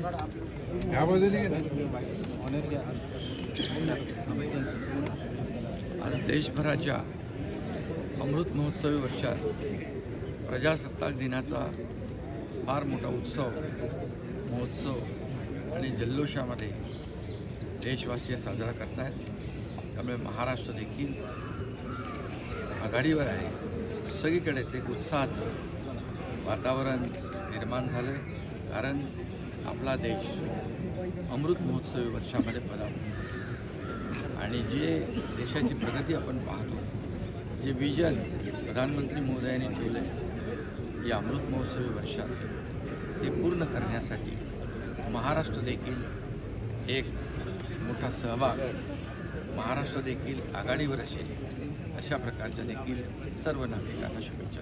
आज देशभराच्या अमृत महोत्सवी वर्षात प्रजासत्ताक दिनाचा फार मोठा महोत्सव आणि जल्लोषामध्ये देशवासीय साजरा करतायत। त्यामुळे महाराष्ट्र देखील आघाडीवर आहे। सगळीकडे एक उत्साहाचं वातावरण निर्माण झालं, कारण आपला देश अमृत महोत्सवी वर्षामध्ये पदार्पण आणि जे देशाची प्रगती आपण पाहतो, जे विजन प्रधानमंत्री महोदयांनी ठेवले या अमृत महोत्सवी वर्षात ते पूर्ण करण्यासाठी महाराष्ट्र देखील एक मोठा सहभाग, महाराष्ट्र देखील आघाडीवर असेल अशा प्रकारच्या देखील सर्व नागरिकांना शुभेच्छा।